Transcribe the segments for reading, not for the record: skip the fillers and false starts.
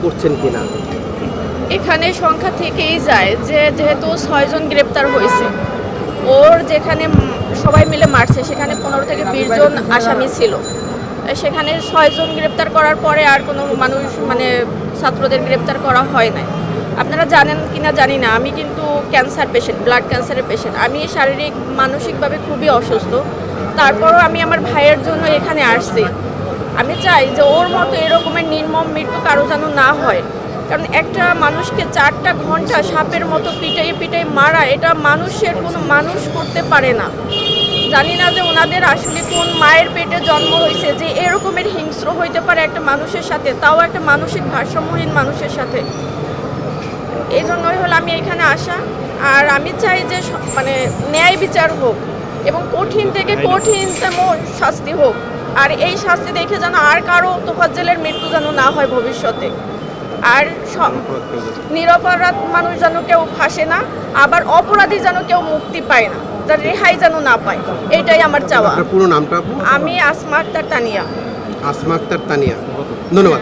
করছেন কিনা? এখানে সংখ্যা থেকেই যায় যে যেহেতু 6 জন গ্রেপ্তার হয়েছে, ওর যেখানে সবাই মিলে মারছে সেখানে 15 থেকে 20 জন আসামি ছিল। সেখানে 6 জন গ্রেপ্তার করার পরে আর কোনো মানুষ ছাত্রদের গ্রেপ্তার করা হয় নাই। আপনারা জানেন কিনা জানি না, আমি কিন্তু ক্যান্সার পেশেন্ট, ব্লাড ক্যান্সারের পেশেন্ট। আমি শারীরিক মানসিকভাবে খুবই অসুস্থ, তারপরও আমি আমার ভাইয়ের জন্য এখানে আসছি। আমি চাই যে ওর মতো এরকমের নির্মম মৃত্যু কারো যেন না হয়, কারণ একটা মানুষকে 4টা ঘন্টা সাপের মতো পিটাই মারা, এটা কোনো মানুষ করতে পারে না। জানি না যে ওনাদের আসলে কোন মায়ের পেটে জন্ম হয়েছে যে এরকমের হিংস্র হইতে পারে একটা মানুষের সাথে, তাও একটা মানসিক ভারসাম্যহীন মানুষের সাথে। এই জন্যই হলো আমি এখানে আসা। আর আমি চাই যে ন্যায় বিচার হোক এবং কঠিন থেকে কঠিনতম শাস্তি হোক। আর এই শাস্তি দেখে যেন আর কারো তোফাজ্জলের মৃত্যু যেন না হয় ভবিষ্যতে। আর নিরপরাধ মানুষ যেন কেউ ফাঁসে না, আবার অপরাধী যেন কেউ মুক্তি পায় না, যার রেহাই যেন না পায়, এইটাই আমার চাওয়া। পুরো নামটা? আমি আসমা আক্তার তানিয়া। আসমা আক্তার তানিয়া, ধন্যবাদ।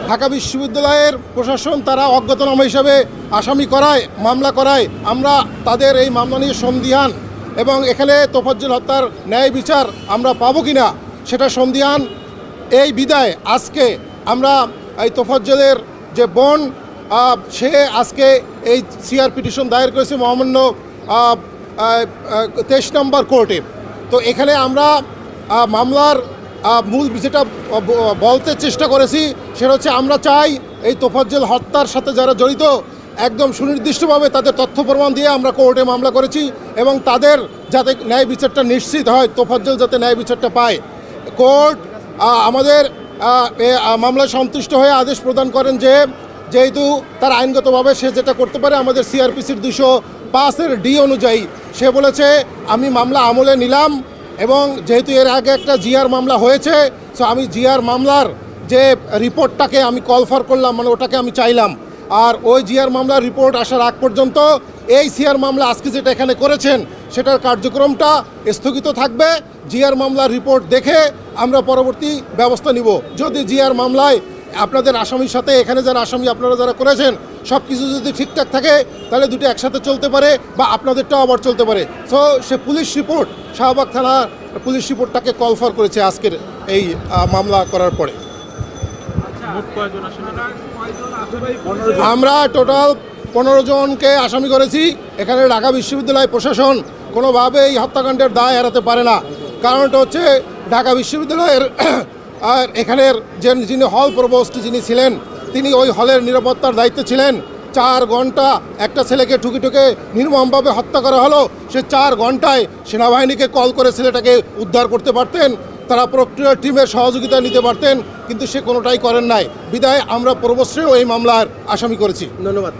ঢাকা বিশ্ববিদ্যালয়ের প্রশাসন তারা অজ্ঞাতনামা হিসাবে আসামি করায়, মামলা করায়, আমরা তাদের এই মামলা নিয়ে সন্দিহান এবং এখানে তোফাজ্জল হত্যার ন্যায় বিচার আমরা পাবো কিনা সেটা সন্দিহান। এই বিদায় আজকে আমরা এই তোফাজ্জলের যে বোন, সে আজকে এই সিআর পিটিশন দায়ের করেছে মহামান্য 23 নম্বর কোর্টে। তো এখানে আমরা মামলার মূল যেটা বলতে চেষ্টা করেছি সেটা হচ্ছে, আমরা চাই এই তোফাজ্জল হত্যার সাথে যারা জড়িত একদম সুনির্দিষ্টভাবে তাদের তথ্য প্রমাণ দিয়ে আমরা কোর্টে মামলা করেছি এবং তাদের যাতে ন্যায় বিচারটা নিশ্চিত হয়, তোফাজ্জল যাতে ন্যায় বিচারটা পায়। কোর্ট আমাদের মামলায় সন্তুষ্ট হয়ে আদেশ প্রদান করেন যে যেহেতু তার আইনগতভাবে সে যেটা করতে পারে আমাদের সিআরপিসির 205 ডি অনুযায়ী, সে বলেছে আমি মামলা আমলে নিলাম এবং যেহেতু এর আগে একটা জিআর মামলা হয়েছে, সো আমি জিআর মামলার যে রিপোর্টটাকে আমি কল ফর করলাম, ওটাকে আমি চাইলাম। আর ওই জিআর মামলার রিপোর্ট আসার আগ পর্যন্ত এই সিআর মামলা আজকে যেটা এখানে করেছেন সেটার কার্যক্রমটা স্থগিত থাকবে। জিআর মামলার রিপোর্ট দেখে আমরা পরবর্তী ব্যবস্থা নিব। যদি জিআর মামলায় আপনাদের আসামির সাথে এখানে যারা আসামি আপনারা যারা করেছেন সব কিছু যদি ঠিকঠাক থাকে তাহলে দুটো একসাথে চলতে পারে বা আপনাদেরটাও আবার চলতে পারে। সো সে পুলিশ রিপোর্ট, শাহবাগ থানার পুলিশ রিপোর্টটাকে কল ফর করেছে আজকের এই মামলা করার পরে। আমরা টোটাল 15 জনকে আসামি করেছি। এখানে ঢাকা বিশ্ববিদ্যালয় প্রশাসন কোনোভাবে এই হত্যাকাণ্ডের দায় এড়াতে পারে না। কারণটা হচ্ছে ঢাকা বিশ্ববিদ্যালয়ের আর এখানের যিনি হল প্রভোস্ট যিনি ছিলেন, তিনি ওই হলের নিরাপত্তার দায়িত্বে ছিলেন। 4 ঘন্টা একটা ছেলেকে ঠুকে নির্মমভাবে হত্যা করা হলো। সে 4 ঘন্টায় সেনাবাহিনীকে কল করে ছেলেটাকে উদ্ধার করতে পারতেন, তারা প্রক্রিয়া টিমের সহযোগিতা নিতে পারতেন, কিন্তু সে কোনোটাই করেন নাই। বিদায় আমরা প্রভোস্টরেও এই মামলার আসামি করেছি। ধন্যবাদ।